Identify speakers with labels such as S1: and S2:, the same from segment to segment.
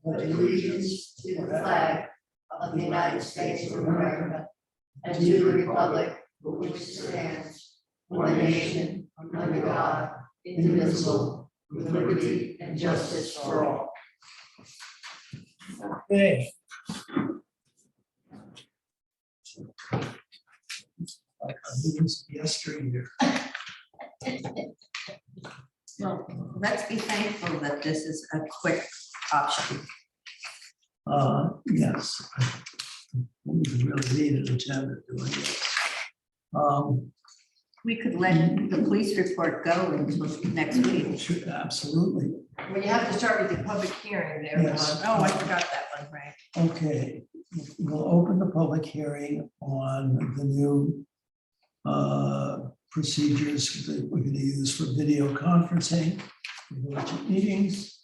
S1: pledge allegiance to the flag of the United States of America and to the republic for which it stands, one nation, under God, indivisible, with liberty and justice for all.
S2: Okay. Like I was yesterday.
S3: Well, let's be thankful that this is a quick option.
S2: Yes. We really need an agenda doing this.
S3: We could let the police report go until next week.
S2: Sure, absolutely.
S1: Well, you have to start with the public hearing there.
S2: Yes.
S3: Oh, I forgot that one, right?
S2: Okay, we'll open the public hearing on the new procedures that we're going to use for video conferencing, for village meetings.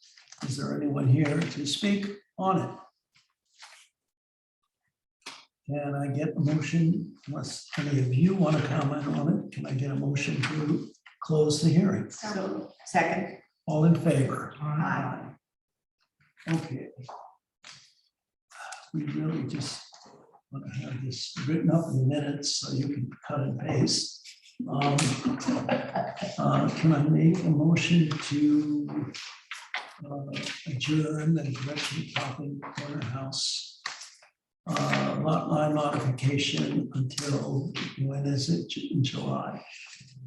S2: Is there anyone here to speak on it? Can I get a motion, unless any of you want to comment on it, can I get a motion to close the hearing?
S3: So, second.
S2: All in favor?
S3: Aye.
S2: Okay. We really just want to have this written up in minutes so you can cut and paste. Can I make a motion to adjourn the direction topping corner house lot line modification until, when is it, in July?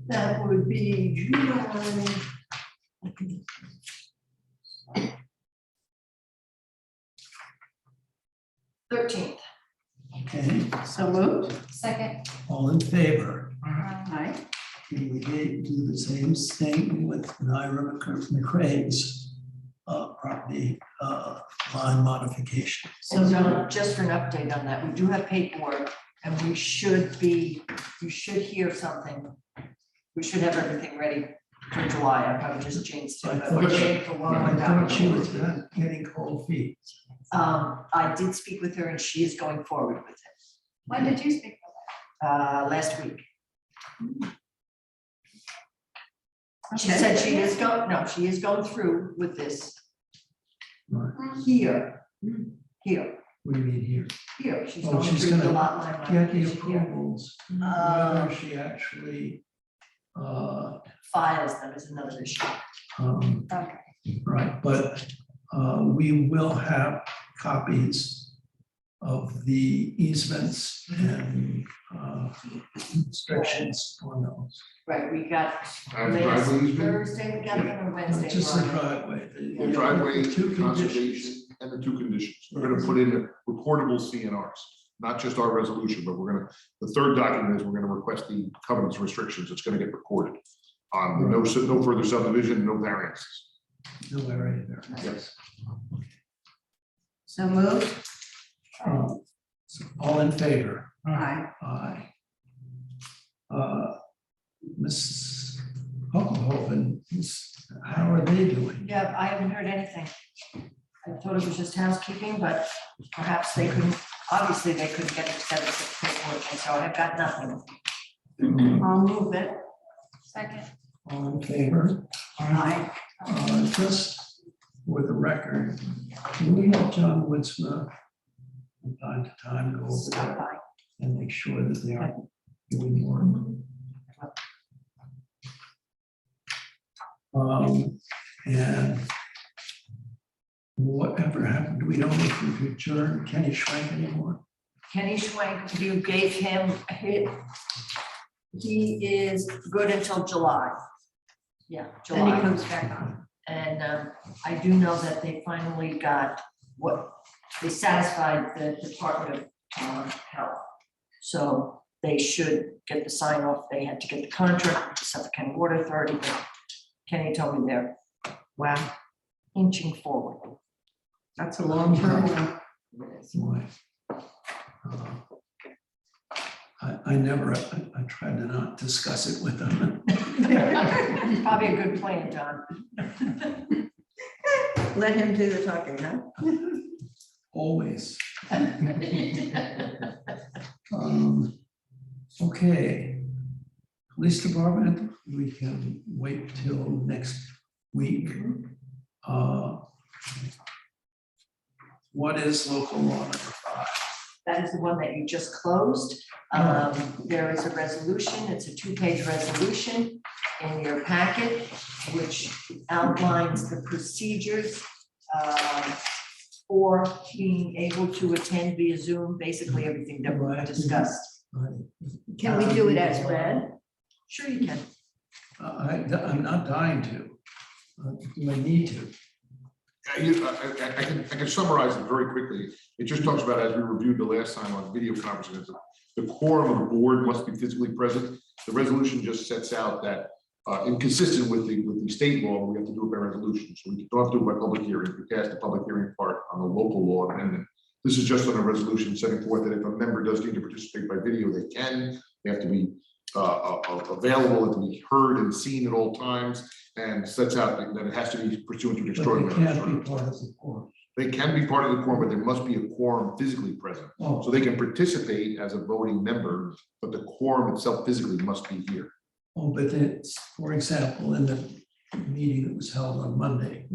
S1: That would be July 13th.
S2: Okay,
S3: So moved.
S1: Second.
S2: all in favor?
S3: Aye.
S2: We did do the same thing with Naira McCrae's property line modification.
S1: So John, just for an update on that, we do have paperwork and you should hear something. We should have everything ready for July. I probably just changed it.
S2: I
S1: but
S2: thought
S1: we're
S2: she-
S1: waiting for one more
S2: I thought she
S1: document.
S2: was getting cold feet.
S1: I did speak with her and she is going forward with it.
S4: When did you speak with
S1: Last week. She
S3: Okay.
S1: said she is she is going through with this
S2: Right.
S1: here.
S2: What do you mean here?
S1: Here, she's
S2: Oh,
S1: going
S2: she's
S1: through the
S2: gonna
S1: lot line
S2: Get the
S1: modification here.
S2: approvals,
S1: Uh,
S2: whether she actually,
S1: Files them is another issue.
S4: Okay.
S2: right, but we will have copies of the easements and restrictions on those.
S1: Right, we got
S5: And
S1: last
S5: driveway easement,
S1: Thursday, we got them on Wednesday.
S2: Just the
S1: Friday.
S2: driveway.
S5: the driveway,
S2: Two conditions.
S5: conservation, and the two conditions. We're gonna put in the reportable CNRs, not just our resolution, but the third document is we're gonna request the covenants restrictions. It's gonna get recorded. No further subdivision, no variances.
S2: No area there.
S5: Yes.
S3: So moved.
S2: So all in favor?
S3: Aye.
S2: Aye. Ms. Hochhoven, how are they doing?
S1: Yeah, I haven't heard anything. I thought it was just housekeeping, but perhaps they couldn't, obviously they couldn't get it together for paperwork, and so I've got nothing.
S3: I'll move it.
S4: Second.
S2: All in favor?
S3: Aye.
S2: Just for the record, can we have John Woodsmith from time to time go over
S1: Stop
S2: there
S1: by.
S2: and make sure that they are doing more? And whatever happened, we don't know if we could adjourn Kenny Schwank anymore.
S1: Kenny Schwank, you gave him, he is good until July. Yeah,
S3: Then he
S1: July.
S3: comes back on.
S1: And I do know that they finally got they satisfied the Department of Health. So they should get the sign off. They had to get the contract with the Suffolk County Water Authority, but Kenny told me they're, wow, inching forward.
S3: That's a long term.
S2: Why? I tried to not discuss it with them.
S1: Probably a good plan, John.
S3: Let him do the talking, huh?
S2: Always. Okay. Police department, we can wait till next week. what is local law number 5?
S1: That is the one that you just closed. There is a resolution, it's a 2-page resolution in your packet, which outlines the procedures for being able to attend via Zoom, basically everything that we discussed.
S3: Can we do it as read?
S1: Sure you can.
S2: I'm not dying to. Do I need to?
S5: I can summarize it very quickly. It just talks about, as we reviewed the last time on video conferences, the quorum of the board must be physically present. The resolution just sets out that, inconsistent with the state law, we have to do it by resolution. So we don't have to do it by public hearing. We passed the public hearing part on the local law amendment. This is just on a resolution setting forth that if a member does need to participate by video, they can. They have to be available, to be heard and seen at all times, and sets out that it has to be pursuant to an
S2: But
S5: extraordinary.
S2: they can't be part of the quorum.
S5: They can be part of the quorum, but there must be a quorum physically present.
S2: Oh,
S5: So they can participate as a voting member, but the quorum itself physically must be here.
S2: oh, but it's, for example, in the meeting that was held on Monday,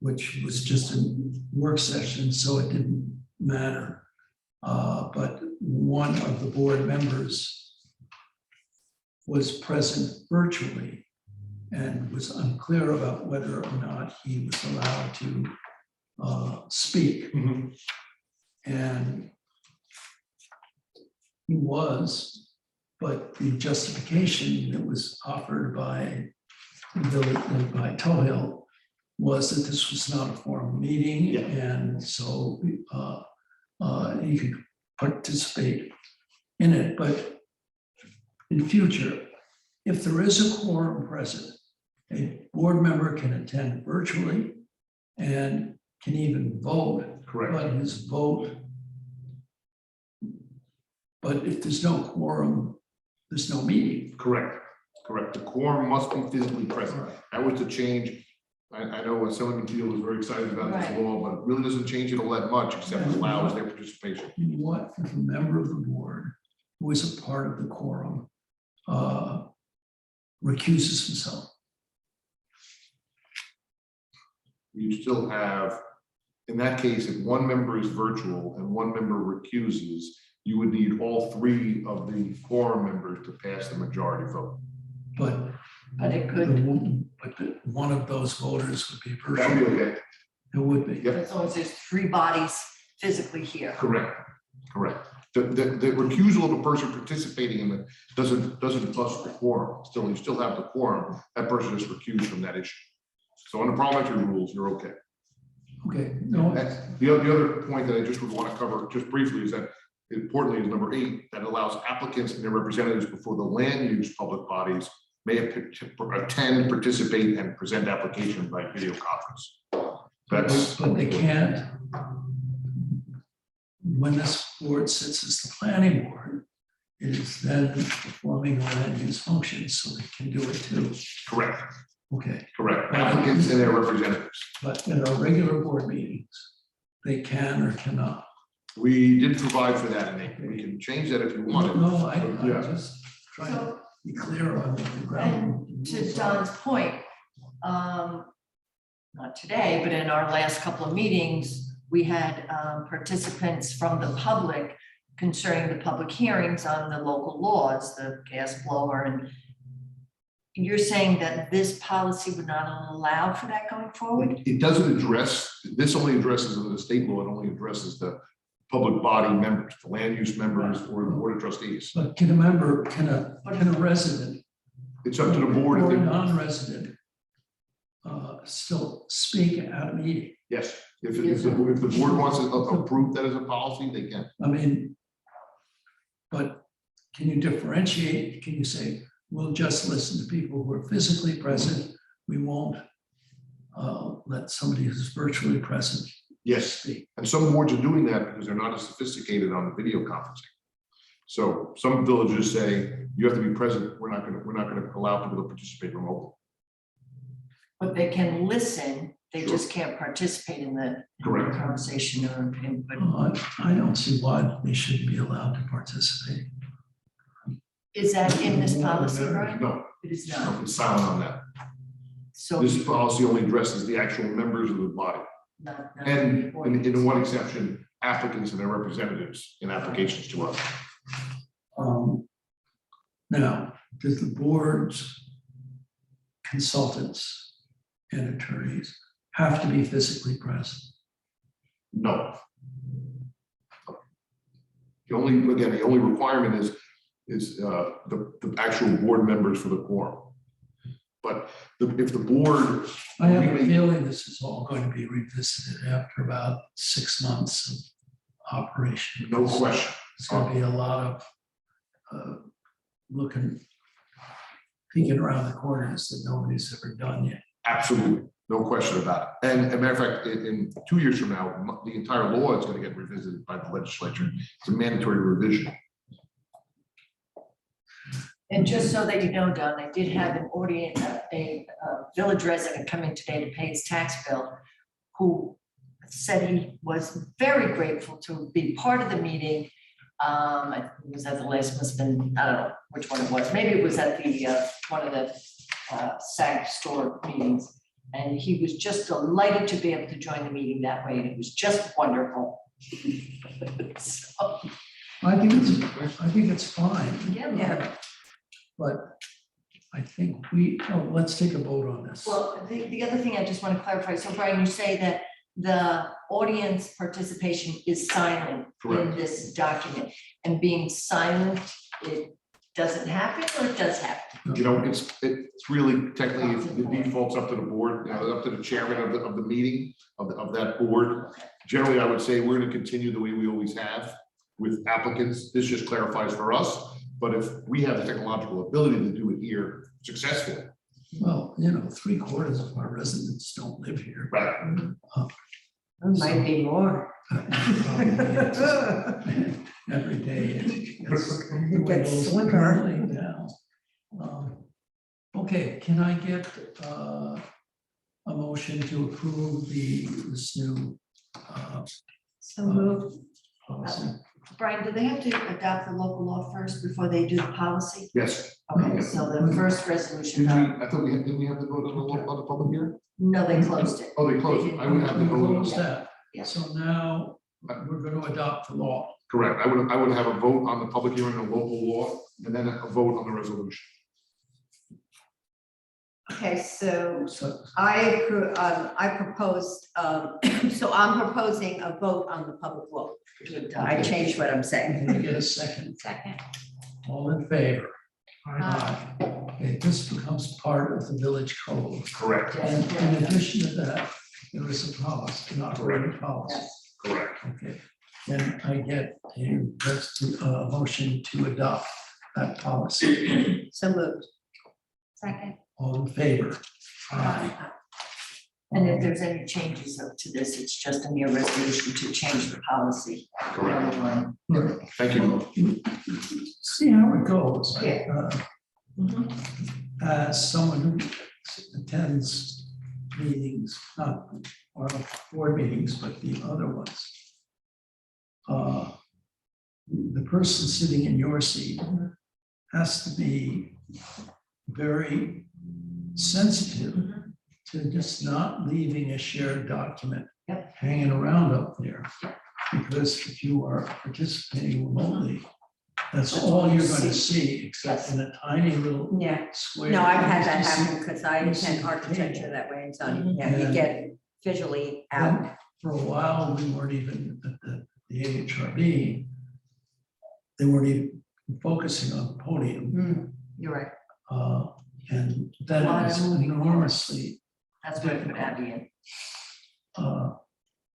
S2: which was just a work session, so it didn't matter. But one of the board members was present virtually and was unclear about whether or not he was allowed to speak. And he was, but the justification that was offered by by Tohill was that this was not a formal meeting,
S5: Yeah.
S2: and so he could participate in it. But in future, if there is a quorum present, a board member can attend virtually and can even vote.
S5: Correct.
S2: But his vote, but if there's no quorum, there's no meeting.
S5: Correct. The quorum must be physically present. That was the change. I know what Seligman Field was very excited about this
S1: Right.
S5: law, but it really doesn't change it all that much, except allows their participation.
S2: What if a member of the board who is a part of the quorum recuses himself?
S5: You still have, in that case, if one member is virtual and one member recuses, you would need all 3 of the quorum members to pass the majority vote.
S2: But
S1: But it could,
S2: one of those voters would be
S5: That would
S2: virtual.
S5: be okay.
S2: It would be.
S5: Yep.
S1: as long as there's 3 bodies physically here.
S5: Correct. The recusal of a person participating in it doesn't bust the quorum. Still, you still have the quorum. That person is recused from that issue. So on the parliamentary rules, you're okay.
S2: Okay, no,
S5: The other point that I just would want to cover just briefly is that importantly is number 8, that allows applicants and their representatives before the land use public bodies may attend, participate, and present application by video conference. That's.
S2: but they can't. When this board sits as the planning board, it is then performing a land use function, so they can do it too.
S5: Correct.
S2: Okay,
S5: Applicants and their representatives.
S2: but in our regular board meetings, they can or cannot.
S5: We did provide for that, and we can change that if you want.
S2: No, I
S5: Yeah.
S2: just trying to
S1: So,
S2: be clear on what the ground.
S1: and to Don's point, not today, but in our last couple of meetings, we had participants from the public concerning the public hearings on the local laws, the gas blower, and you're saying that this policy would not allow for that going forward?
S5: It doesn't address, this only addresses in the state law, it only addresses the public body members, the land use members, or the board of trustees.
S2: But can a resident,
S5: It's up to the board.
S2: or
S5: if
S2: a
S5: they-
S2: non-resident, still speak at a meeting?
S5: Yes, if the board wants to approve that as a policy, they can.
S2: I mean, but can you differentiate? Can you say, we'll just listen to people who are physically present? We won't let somebody who's virtually present
S5: Yes,
S2: speak.
S5: and some boards are doing that because they're not as sophisticated on the video conferencing. So some villages say, you have to be present, we're not gonna allow people to participate remotely.
S1: But they can listen, they
S5: Sure.
S1: just can't participate in the
S5: Correct.
S1: conversation or input.
S2: I don't see why they shouldn't be allowed to participate.
S1: Is that in this policy, Brian?
S5: No,
S1: It is not.
S5: it's silent on that.
S1: So,
S5: This policy only addresses the actual members of the body.
S1: not
S5: And
S1: the
S5: in
S1: audience.
S5: one exception, applicants and their representatives in applications to us.
S2: Now, does the board's consultants and attorneys have to be physically present?
S5: No. The only requirement is the actual board members for the quorum. But if the board,
S2: I have a feeling this is all going to be revisited after about 6 months of operation.
S5: no question,
S2: It's going to be a lot of peeking around the corners that nobody's ever done yet.
S5: absolutely, no question about it. And as a matter of fact, in 2 years from now, the entire law is going to get revisited by the legislature. It's a mandatory revision.
S1: And just so that you know, Don, I did have an audience, a village resident come in today to pay his tax bill, who said he was very grateful to be part of the meeting. It was at the last, must have been, I don't know which one it was, maybe it was at the, one of the SAG store meetings. And he was just delighted to be able to join the meeting that way, and it was just wonderful. So,
S2: I think it's fine.
S1: yeah.
S2: But I think let's take a vote on this.
S1: Well, the other thing I just want to clarify, so Brian, you say that the audience participation is silent in
S5: Correct.
S1: this document, and being silent, it doesn't happen, or it does happen?
S5: You know, it's really technically, the default's up to the board, up to the chairman of the meeting, of that board. Generally, I would say we're going to continue the way we always have with applicants. This just clarifies for us. But if we have the technological ability to do it here successfully,
S2: Well, 3/4 of our residents don't live here.
S5: right?
S3: Might be more.
S2: Every day
S3: It gets
S2: goes
S3: slimmer.
S2: dwindling down. Okay, can I get a motion to approve this new
S3: So moved.
S2: policy?
S1: Brian, do they have to adopt the local law first before they do the policy?
S5: Yes.
S1: Okay, so the first resolution,
S5: I thought didn't we have to vote on the public hearing?
S1: no, they closed it.
S5: Oh, they closed it. I would have to
S2: We
S5: vote.
S2: closed that.
S1: Yeah.
S2: So now we're going to adopt the law.
S5: Correct. I would have a vote on the public hearing on local law and then a vote on the resolution.
S3: Okay, so
S2: So
S3: I proposed, so I'm proposing a vote on the public law. I changed what I'm saying.
S2: can we get a second?
S4: Second.
S2: All in favor? Aye. Okay, this becomes part of the village code.
S5: Correct.
S2: And in addition to that, there is a policy, an operating policy.
S5: Correct.
S2: Okay, then I get a motion to adopt that policy.
S3: So moved.
S4: Second.
S2: All in favor? Aye.
S1: And if there's any changes up to this, it's just a mere resolution to change the policy.
S5: Correct.
S2: Look,
S5: Thank you.
S2: see how it goes.
S1: Yeah.
S2: As someone who attends meetings, not or board meetings, but the other ones. The person sitting in your seat has to be very sensitive to just not leaving a shared document hanging around up there. Because if you are participating remotely, that's all you're going to see, except in a tiny little
S3: Yeah.
S2: square.
S3: No, I've had that
S2: You see-
S3: happen because I
S2: you see
S3: attend
S2: the
S3: architecture
S2: table.
S3: that way. And so, yeah, you get visually out.
S2: Then for a while, we weren't even at the AHRB. They weren't even focusing on the podium.
S1: You're right,
S2: And that
S1: Lot of
S2: is
S1: moving parts.
S2: enormously,
S1: that's why I put Abby in.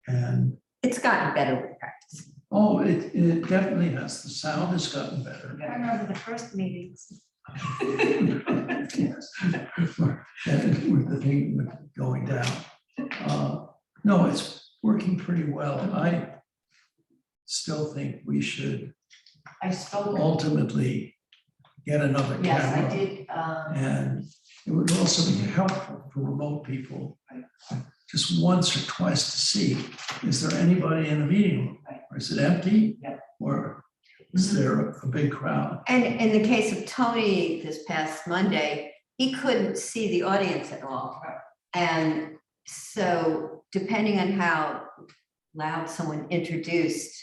S2: and,
S3: It's gotten better with practice.
S2: oh, it definitely has. The sound has gotten better.
S4: I remember the first meetings.
S2: Yes. With the thing going down. No, it's working pretty well. I still think we should
S1: I spoke,
S2: ultimately get another
S1: yes,
S2: camera.
S1: I did,
S2: And it would also be helpful for remote people, just once or twice to see, is there anybody in the meeting room?
S1: Right.
S2: Or is it empty?
S1: Yeah.
S2: Or is there a big crowd?
S3: And in the case of Tony this past Monday, he couldn't see the audience at all.
S1: Right.
S3: And So depending on how loud someone introduced,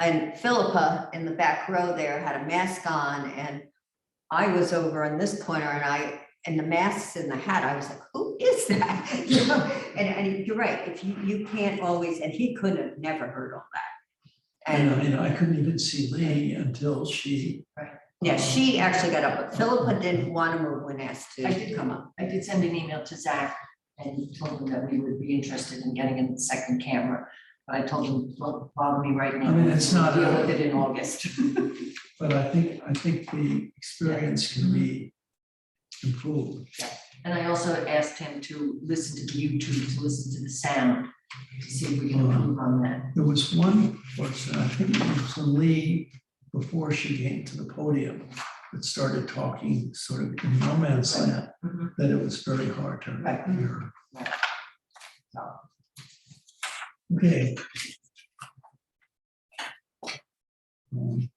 S3: and Philippa in the back row there had a mask on, and I was over in this corner, and the masks and the hat, I was like, who is that? You know, and you're right, if you can't always, and he could have never heard all that.
S2: And I
S3: And
S2: mean, I couldn't even see Lee until she.
S3: yeah, she actually got up, but Philippa didn't want to move when asked
S1: I
S3: to
S1: did
S3: come up.
S1: I did send an email to Zach and told him that we would be interested in getting a second camera. But I told him, don't bother me right now.
S2: I mean, it's not
S1: We'll
S2: a-
S1: deal with it in August.
S2: But I think the experience can be improved.
S1: And I also asked him to listen to the YouTube, to listen to the sound, to see if we can improve on that.
S2: There was one person, I think it was from Lee, before she came to the podium, that started talking sort of in no man's land,
S1: Mhm.
S2: that it was very hard to
S1: Right.
S2: hear.
S1: Right. So,
S2: Okay. Um,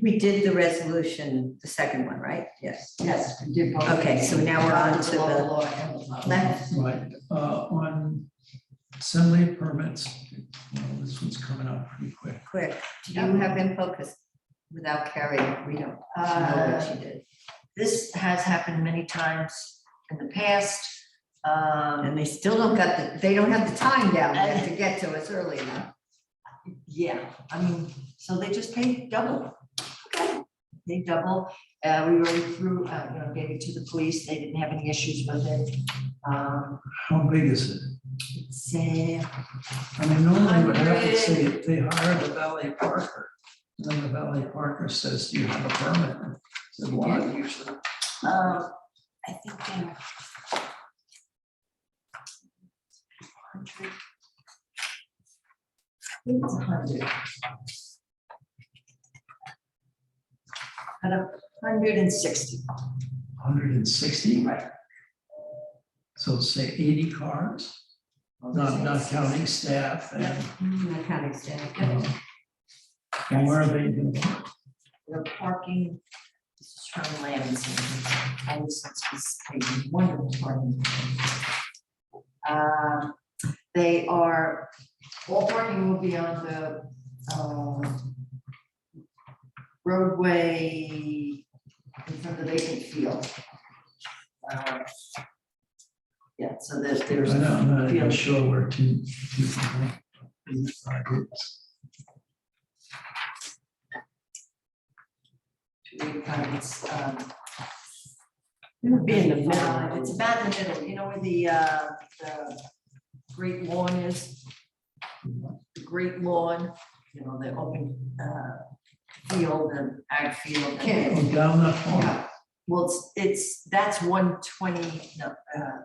S3: We did the resolution, the second one, right? Yes.
S1: yes, we did both.
S3: Okay, so now we're on to the
S1: Local law and the law.
S3: left.
S2: Right, on assembly permits, well, this one's coming up pretty quick.
S3: Quick, do you have info? Because without Carrie, we don't know what she did.
S1: This has happened many times in the past.
S3: And they still don't they don't have the time down there to get to us early enough.
S1: Yeah, I mean, so they just pay double. They double, we already threw, gave it to the police, they didn't have any issues with it.
S2: How big is it?
S1: Say,
S2: I mean, normally what happens, they hire the valet parker, and then the valet parker says, do you have a permit? I said,
S1: yeah,
S2: what?
S1: usually, I think they're 100. I think it's 100. At 160.
S2: 160?
S1: Right.
S2: So say 80 cars, not counting staff and,
S3: Not counting staff.
S2: and where are they going to park?
S1: They're parking, this is from Lansing, and this is a wonderful parking. They are, all parking will be on the roadway in front of the vacant field. Yeah, so there's.
S2: I'm not even
S1: field.
S2: sure where two people.
S1: It's,
S3: It would be in the middle.
S1: it's about in the middle, you know where the great lawn is? The great lawn, you know, the open field and ag field.
S3: Okay.
S2: Oh, down that far.
S1: Well, that's 120, no,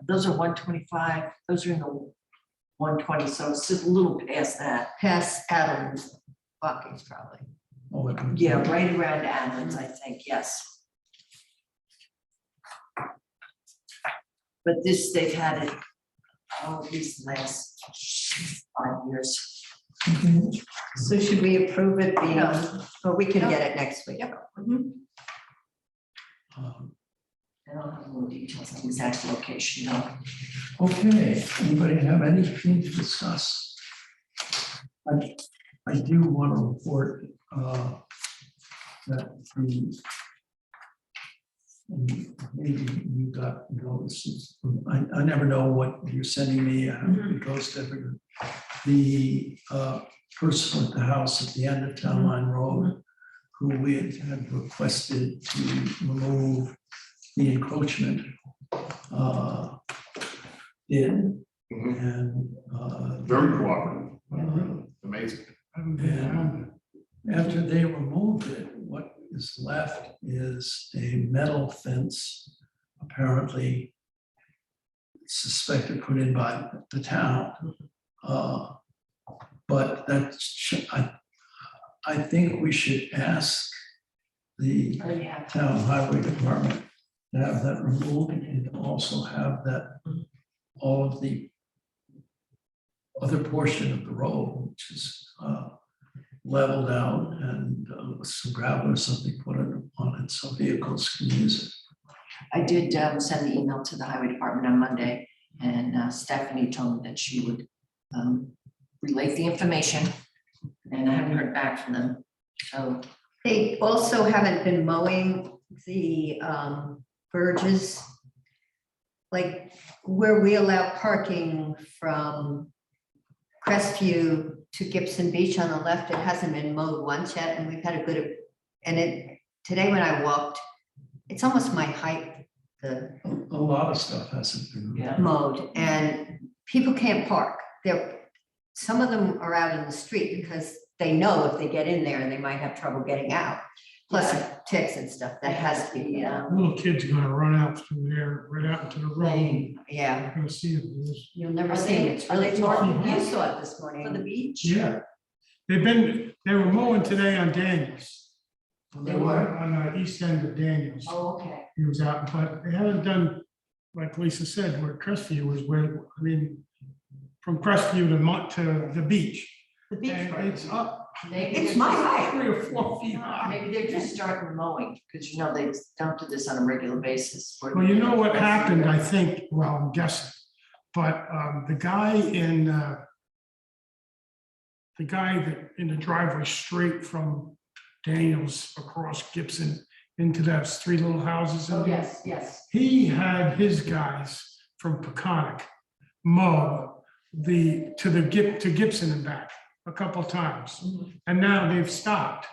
S1: those are 125, those are in the 120, so it's just a little past that.
S3: Past Adams, Bucky's probably.
S2: Oh, it would-
S1: Yeah, right around Athens, I think, yes. But this, they've had it, at least the last 5 years.
S2: Okay.
S3: So should we approve it being,
S1: No.
S3: or we can
S1: No.
S3: get it next week?
S1: Yep.
S2: Um,
S1: I don't have more details on the exact location, no.
S2: Okay, anybody have anything to discuss? I do want to report that maybe you got notices. I never know what you're sending me, it goes to the person at the house at the end of Town Line Road, who we had requested to remove the encroachment in
S5: Mhm.
S2: and
S5: Very cooperative,
S2: uh,
S5: amazing.
S2: and after they removed it, what is left is a metal fence, apparently suspected put in by the town. But I think we should ask the
S1: Oh, yeah.
S2: town highway department to have that removed and to also have that all of the other portion of the road, which is leveled out and with some gravel or something put on it so vehicles can use it.
S1: I did send the email to the highway department on Monday, and Stephanie told me that she would relay the information, and I haven't heard back from them, so.
S3: They also haven't been mowing the verges. Like where we allow parking from Crestview to Gibson Beach on the left, it hasn't been mowed once yet, and we've had a good, today when I walked, it's almost my height, the
S2: A lot of stuff hasn't been.
S1: Yeah.
S3: mode, and people can't park. Some of them are out in the street because they know if they get in there, they might have trouble getting out. Plus ticks and stuff, that has to be,
S6: Little kids are gonna run out through there, right out into the road.
S3: yeah,
S6: You're gonna see it.
S3: you'll never
S1: Are
S3: see
S1: they-
S3: it. It's
S1: are they
S3: really dark.
S6: talking-
S3: You saw it this
S1: For the
S3: morning.
S1: beach?
S6: Yeah. They were mowing today on Daniels,
S1: They were?
S6: on the east end of Daniels.
S1: Oh, okay.
S6: He was out, but they haven't done, like Lisa said, where Crestview was, where, I mean, from Crestview to the beach.
S1: The beach.
S6: And it's up
S1: Maybe
S3: It's
S1: they're
S3: my
S1: just-
S3: height.
S6: 3 or 4 feet high.
S1: Maybe they're just starting mowing, because they don't do this on a regular basis.
S6: Well, you know what happened, I think, well, I'm guessing, but the guy that in the driveway straight from Daniels across Gibson into those 3 little houses in
S1: Oh,
S6: there.
S1: yes, yes.
S6: He had his guys from Peconic mow to Gibson and back a couple times, and now they've stopped.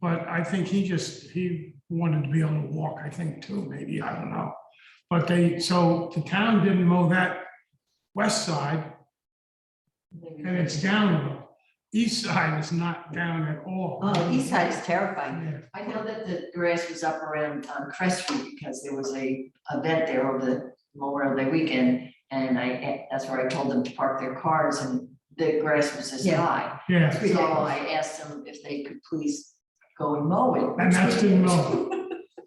S6: But I think he wanted to be able to walk, I think too, maybe, I don't know. But so the town didn't mow that west side,
S1: Maybe
S6: and it's down a little. East side is not down at all.
S3: Oh, east side is terrifying.
S6: Yeah.
S1: I know that the grass was up around Crestview because there was a event there over the Memorial Day weekend. And that's where I told them to park their cars, and the grass was this
S3: Yeah.
S1: high.
S6: Yeah,
S1: So I asked them if they could please go and mow it.
S6: and that's been mowed,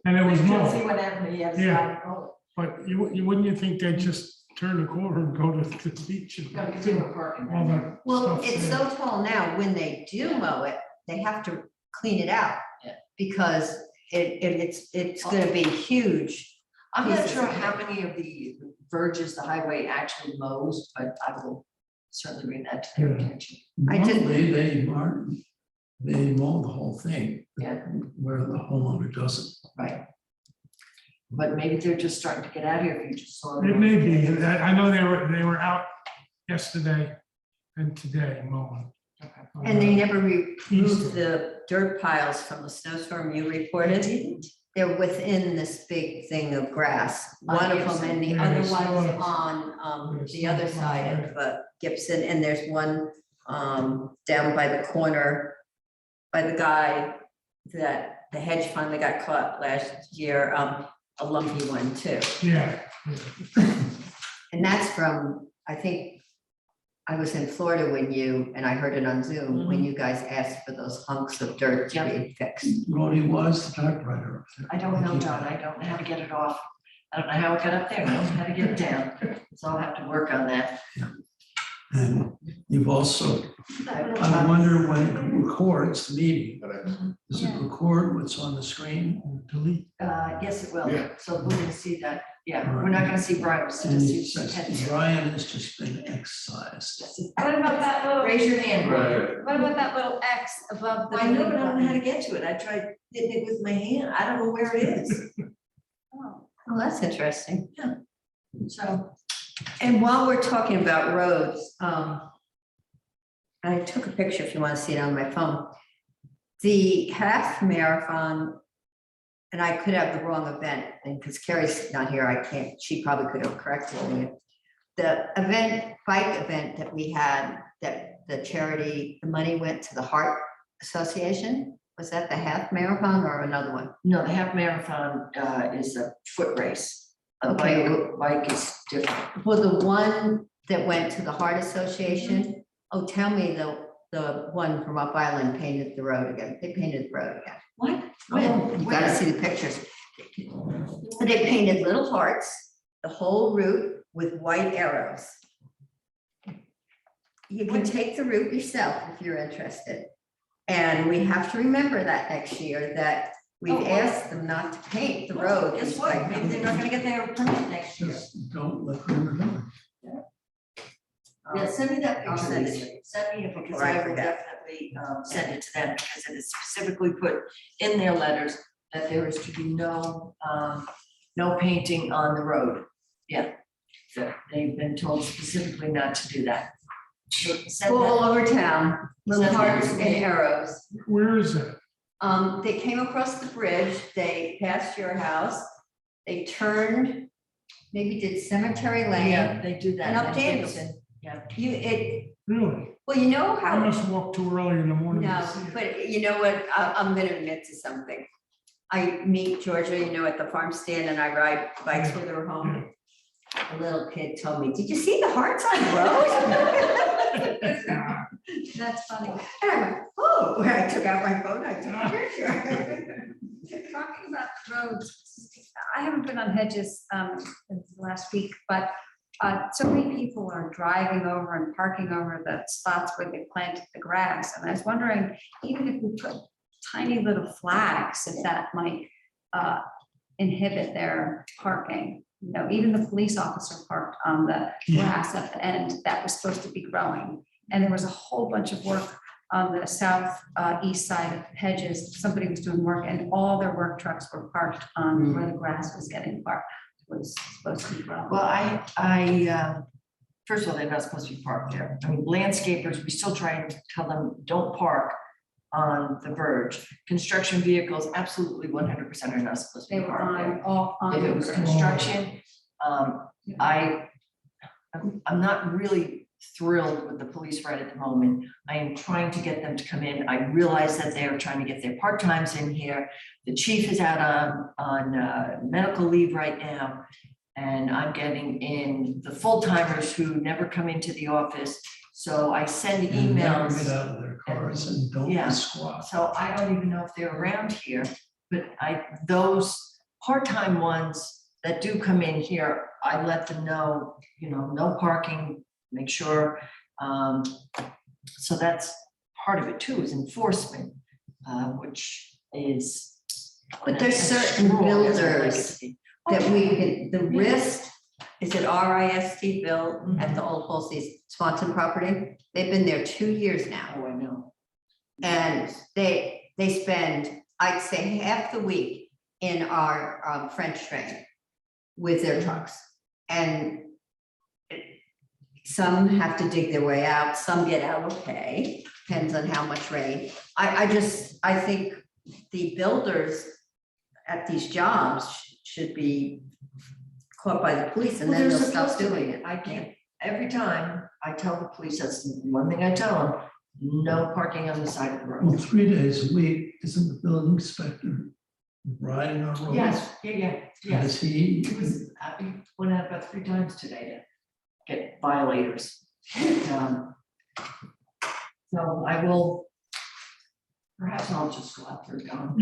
S6: and it was
S1: Because he
S6: mowed.
S1: went out and he had his
S6: Yeah.
S1: guy mow
S6: But wouldn't you think they'd just turn the corner and go to the beach?
S1: it. Gotta continue parking.
S6: All that
S3: Well,
S6: stuff's
S3: it's
S6: there.
S3: so tall now, when they do mow it, they have to clean it out.
S1: Yeah.
S3: Because it's gonna be huge.
S1: I'm not
S3: pieces
S1: sure
S3: of
S1: how
S3: it.
S1: many of the verges the highway actually mows, but I will certainly bring that to their
S6: Yeah.
S1: attention.
S3: I did-
S2: Normally, they mow the whole thing.
S1: Yeah.
S2: Where the homeowner doesn't.
S1: Right. But maybe they're just starting to get out here if you just saw
S6: It
S1: them.
S6: may be, I know they were out yesterday and today mowing.
S3: And they never removed
S6: East.
S3: the dirt piles from the snowstorm you reported. They're within this big thing of grass,
S1: On
S3: one of
S1: Gibson.
S3: them, and the
S6: Yeah,
S3: other
S6: there's
S3: one's
S6: still-
S3: on
S6: there's
S3: the other
S6: still
S3: side
S6: one,
S3: of Gibson, and there's one down by the corner by the guy that the hedge finally got caught last year, a lumpy one too.
S6: Yeah,
S3: And that's from, I think, I was in Florida and I heard it on Zoom, when you guys asked for those hunks of dirt to be fixed.
S2: Rody was the typewriter up there.
S1: I don't know, John, I don't know how to get it off. I don't know how it got up there, I don't know how to get it down, so I'll have to work on that.
S2: And you've also, I wonder when it records the meeting, does it record what's on the screen?
S6: delete.
S1: Yes, it will,
S5: Yeah.
S1: so we can see that, yeah, we're not gonna see Brian, we'll
S2: And
S1: just
S2: it
S1: see
S2: says
S1: Ted.
S2: Brian has just been excised.
S4: What about that little,
S1: Raise your hand, Brian.
S4: what about that little X above the?
S1: I know, but I don't know how to
S4: delete
S1: get to it, I tried hitting it with my hand, I don't know where it is,
S4: button? Oh,
S3: Oh, that's interesting.
S1: so.
S3: And while we're talking about roads, I took a picture if you want to see it on my phone. The half marathon, and I could have the wrong event, and because Carrie's not here, I can't, she probably could have corrected me. The bike event that we had, that the charity, the money went to the Heart Association, was that the half marathon or another one?
S1: No, the half marathon is a foot race. A
S3: Okay.
S1: bike is different.
S3: Well, the one that went to the Heart Association, oh, tell me the one from Up Island painted the road again. They painted the road again.
S1: What?
S3: Oh, you gotta
S1: Where?
S3: see the pictures. They painted little hearts, the whole route with white arrows. You can take the route yourself if you're interested. And we have to remember that next year, that We've
S1: Oh, well.
S3: asked them not to paint the road.
S1: Guess what? Maybe they're not gonna get their permit next year.
S2: Just don't let them know.
S1: Yeah, send me that
S3: I'll
S1: picture,
S3: send it
S1: Lisa.
S3: to you.
S1: Send me it because
S3: Before I
S1: I will
S3: forget.
S1: definitely send it to them because it is specifically put in their letters that there is to be no painting on the road. Yeah, so they've been told specifically not to do that. So send
S3: All
S1: that,
S3: over town, little
S1: Send that
S3: hearts
S1: to
S3: and
S1: me.
S3: arrows.
S6: Where is it?
S3: They came across the bridge, they passed your house, they turned, maybe did Cemetery Lane.
S1: yeah, they do that.
S3: And up
S1: in
S3: Danielson.
S1: Dixon. Yeah.
S6: Really?
S3: Well, you know
S6: I
S3: how,
S6: must walk too early in the morning
S3: no,
S6: to see it.
S3: but you know what, I'm gonna admit to something. I meet Georgia, at the farm stand and I ride bikes with her home. A little kid told me, did you see the hearts on the road?
S4: That's funny.
S3: And I went, oh, I took out my phone, I took a picture.
S4: Talking about roads, I haven't been on Hedges since last week, but so many people are driving over and parking over the spots where they planted the grass. And I was wondering, even if we put tiny little flags, if that might inhibit their parking. Even the police officer parked on the grass at the end that was supposed to be growing. And there was a whole bunch of work on the south east side of Hedges. Somebody was doing work and all their work trucks were parked on where the grass was getting parked, was supposed to be growing.
S1: Well, first of all, they're not supposed to be parked there. I mean, landscapers, we still try and tell them, don't park on the verge. Construction vehicles, absolutely 100% are not supposed to
S4: They
S1: be
S4: were
S1: parked there.
S4: on all on
S1: If
S4: the
S1: it was
S4: road.
S1: construction, I'm not really thrilled with the police right at the moment. I am trying to get them to come in. I realize that they are trying to get their part-times in here. The chief is out on medical leave right now. And I'm getting in the full-timers who never come into the office. So I send
S2: And never
S1: emails.
S2: get out of their cars and don't
S1: Yeah.
S2: squat.
S1: So I don't even know if they're around here, but those part-time ones that do come in here, I let them know, no parking, make sure. So that's part of it too, is enforcement, which is.
S3: But there's certain builders that we can, the RIST, is it RIST built at the old Holsey's Swanson property? They've been there 2 years now.
S1: Oh, I know.
S3: And they spend, I'd say, half the week in our French drain with their trucks. And some have to dig their way out, some get out okay, depends on how much rain. I think the builders at these jobs should be caught by the police and
S1: Well,
S3: then
S1: they're
S3: they'll stop
S1: supposed to
S3: doing
S1: be.
S3: it.
S1: I can't, every time I tell the police, that's the one thing I tell them, no parking on the side of the
S2: Well,
S1: road.
S2: 3 days a week, isn't the building inspector riding our roads?
S1: Yes, yeah,
S2: Does he?
S1: It was, I went out about 3 times today to get violators. And, so I will, perhaps I'll just go out there, Don.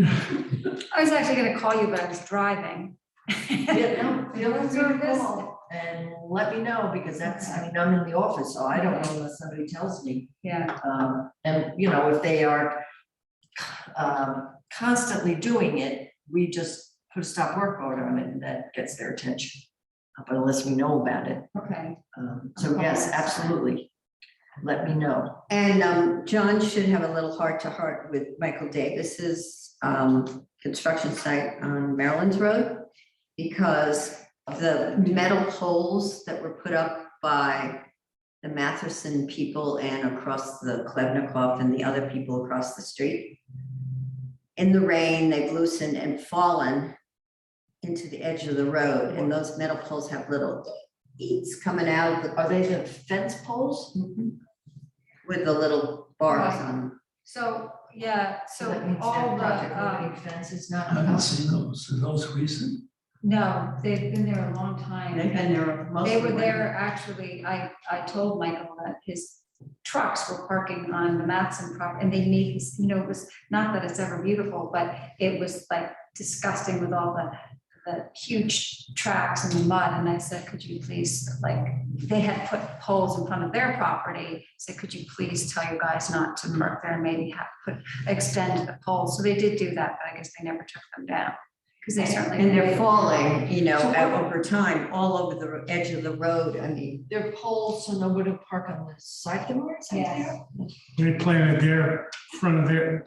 S4: I was actually gonna call you, but I was driving.
S1: Yeah, no, feel free to
S4: Service.
S1: call and let me know, because that's, I mean, I'm in the office, so I don't know unless somebody tells me.
S4: Yeah,
S1: And, if they are constantly doing it, we just put a stop work order on it, and that gets their attention. But unless we know about it,
S4: okay.
S1: so yes, absolutely, let me know.
S3: And John should have a little heart-to-heart with Michael Davis's construction site on Maryland's Road, because the metal poles that were put up by the Matheson people and across the Klebnikov and the other people across the street, in the rain, they've loosened and fallen into the edge of the road, and those metal poles have little eats coming out of the,
S1: Are they the fence poles?
S3: with the little bars on them.
S4: So, yeah, so
S1: That means
S4: all
S1: that project
S4: the,
S1: moving fence is not.
S2: I haven't seen those. Are those recent?
S4: no, they've been there a long time.
S3: They've been there most
S4: They
S3: of the
S4: were
S3: way.
S4: there, actually, I told Michael that his trucks were parking on the Matson property, and they made this, it was, not that it's ever beautiful, but it was like disgusting with all the the huge tracks in the mud, and I said, could you please, like, they had put poles in front of their property, said, could you please tell you guys not to park there and maybe have extend the poles, so they did do that, but I guess they never took them down, because they certainly.
S3: And they're falling, you know,
S1: So what-
S3: over time, all over the edge of the road. I mean,
S1: There are poles, so nobody will park on the side of the road.
S4: Yes.
S6: They planted their front of their,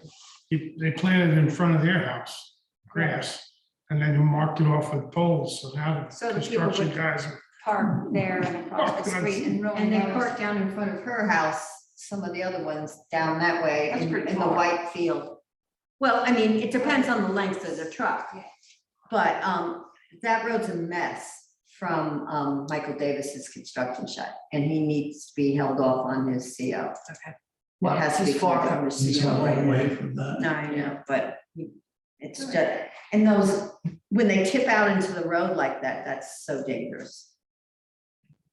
S6: they planted in front of their house, grass. And then you marked it off with poles, so now
S4: So
S6: the
S4: the people
S6: construction
S4: would-
S6: guys are.
S4: Park there and across the street and ruin
S3: and they
S4: those.
S3: park down in front of her house, some of the other ones down that way
S4: That's
S3: in
S4: pretty
S3: the
S4: far.
S3: white field. Well, I mean, it depends on the length of the truck.
S4: Yeah.
S3: But that road's a mess from Michael Davis's construction site, and he needs to be held off on his CO.
S1: Well,
S3: It has to be
S1: he's far
S3: cleaned
S1: from
S3: up.
S1: the
S2: He's a
S1: CO right
S2: long
S1: now.
S2: way from that.
S3: No, I know, but it's just, and those, when they tip out into the road like that, that's so dangerous.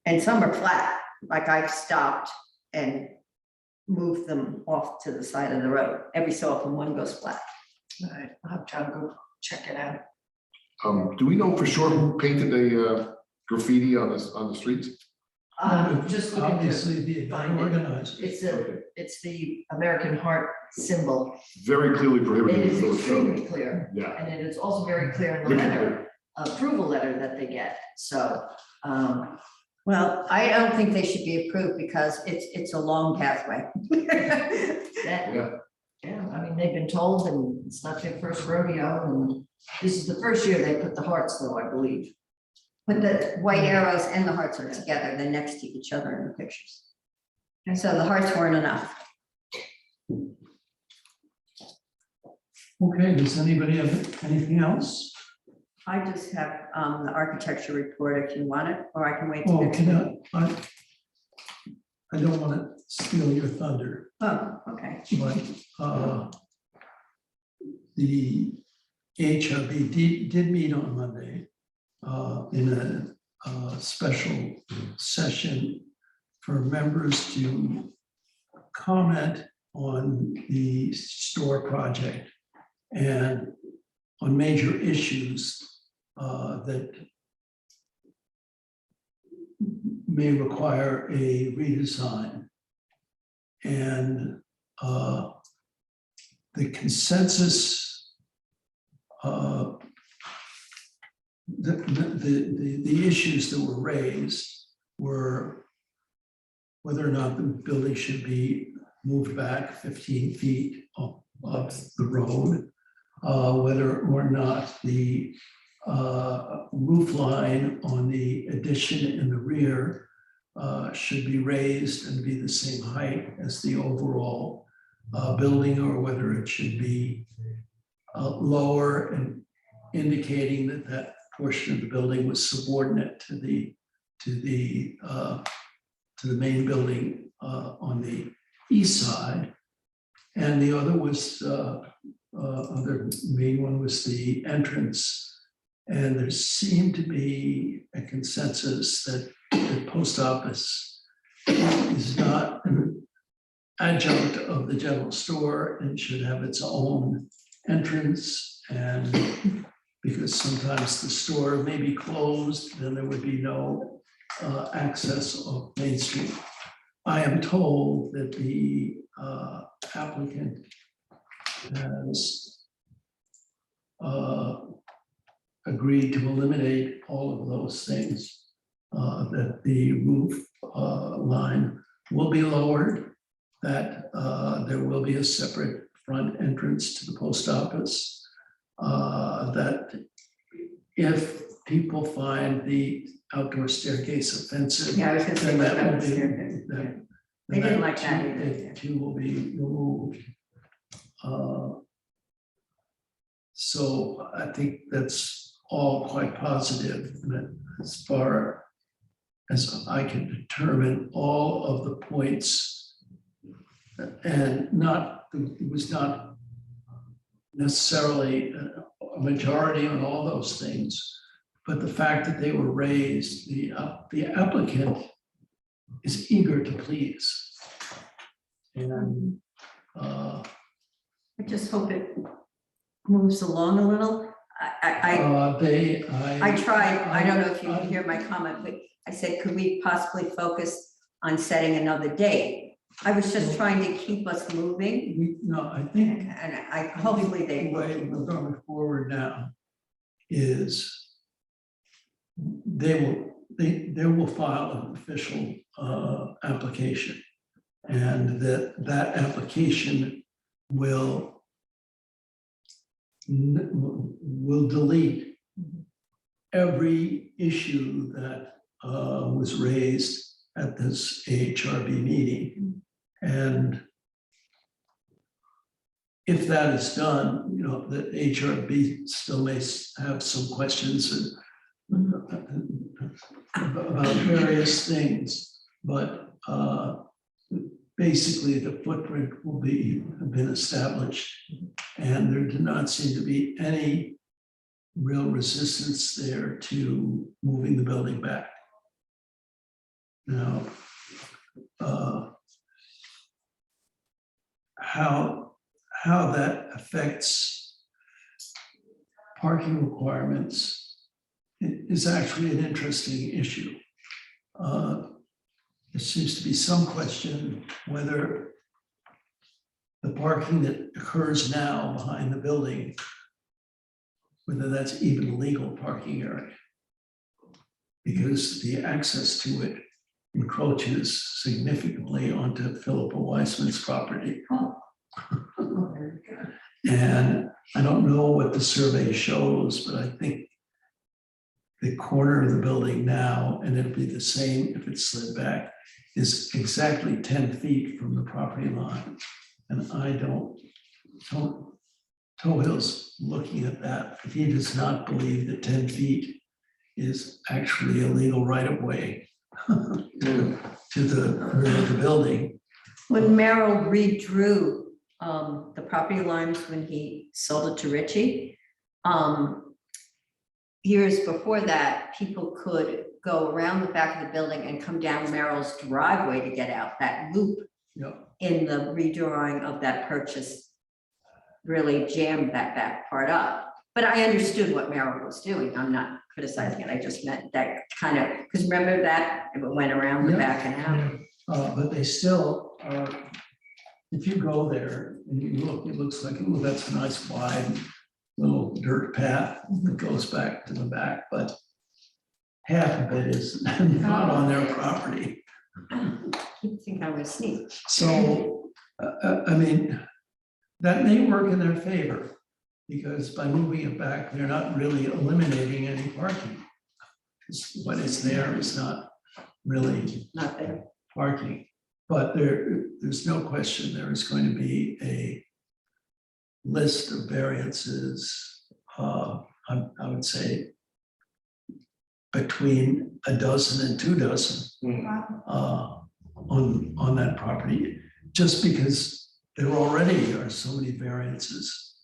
S3: And some are flat, like I've stopped and moved them off to the side of the road. Every so often one goes flat.
S1: All right, I'll have John go check it out.
S5: Do we know for sure who painted the graffiti on the streets?
S1: Just looking to,
S2: Obviously, the event
S1: find it.
S2: organizer.
S1: it's the American heart symbol.
S5: Very clearly
S1: It
S5: prohibited.
S1: is
S5: in the village code.
S1: extremely clear,
S5: Yeah.
S1: and it is also very clear in the
S5: Wicked
S1: letter, approval letter that they get, so,
S3: Well, I don't think they should be approved because it's a long pathway.
S1: that,
S5: Yeah.
S1: yeah, I mean, they've been told, and it's not their first rodeo, and this is the first year they put the hearts, though, I believe.
S3: But the white arrows and the hearts are together, they're next to each other in the pictures. And so the hearts weren't enough.
S2: Okay, does anybody have anything else?
S3: I just have the architecture report if you want it, or I can wait till
S2: Oh,
S3: next
S2: can
S3: week.
S2: I don't want to steal your thunder,
S3: Oh, okay.
S2: but the HRB did meet on Monday in a special session for members to comment on the store project and on major issues that may require a redesign. And the consensus, the issues that were raised were whether or not the building should be moved back 15 feet of the road, whether or not the roof line on the addition in the rear should be raised and be the same height as the overall building, or whether it should be lower, and indicating that that portion of the building was subordinate to the main building on the east side. And the other was, other main one was the entrance. And there seemed to be a consensus that the post office is not an adjunct of the general store and should have its own entrance. And because sometimes the store may be closed, then there would be no access of Main Street. I am told that the applicant has agreed to eliminate all of those things, that the roof line will be lowered, that there will be a separate front entrance to the post office, that if people find the outdoor staircase offensive,
S3: Yeah, I was gonna say
S2: then
S3: what
S2: that
S3: about
S2: will
S3: the
S2: be,
S3: staircase, yeah.
S2: then
S3: They didn't
S2: that
S3: like that
S2: too-
S3: either,
S2: it too will be removed. So I think that's all quite positive, that as far as I can determine, all of the points, and it was not necessarily a majority on all those things, but the fact that they were raised, the applicant is eager to please. And
S3: I just hope it moves along a little. I tried, I don't know if you can hear my comment, but I said, could we possibly focus on setting another date? I was just trying to keep us moving,
S2: No, I think
S3: and I, hopefully they
S2: the way
S3: will.
S2: we're going forward now is they will file an official application. And that application will delete every issue that was raised at this AHRB meeting. And if that is done, you know, the HRB still may have some questions about various things, but basically the footprint will have been established, and there did not seem to be any real resistance there to moving the building back. Now, how that affects parking requirements is actually an interesting issue. There seems to be some question whether the parking that occurs now behind the building, whether that's even legal parking area, because the access to it encroaches significantly onto Philippa Weissman's property. And I don't know what the survey shows, but I think the corner of the building now, and it'll be the same if it's slid back, is exactly 10 feet from the property line. And I don't, Tohill's looking at that, but he does not believe that 10 feet is actually a legal right of way to the rear of the building.
S3: When Merrill redrew the property lines when he sold it to Richie, years before that, people could go around the back of the building and come down Merrill's driveway to get out. That loop
S2: Yep.
S3: in the redrawing of that purchase really jammed that back part up. But I understood what Merrill was doing. I'm not criticizing it. I just meant that kind of, because remember that it went around the
S2: Yep.
S3: back and out.
S2: But they still, if you go there and you look, it looks like, oh, that's a nice wide little dirt path that goes back to the back, but half of it is not on their property.
S3: You think I was sneak.
S2: So, I mean, that may work in their favor, because by moving it back, they're not really eliminating any parking. Because what is there is not really
S3: Not there.
S2: parking. But there's no question there is going to be a list of variances, I would say, between a dozen and 2 dozen on that property, just because there already are so many variances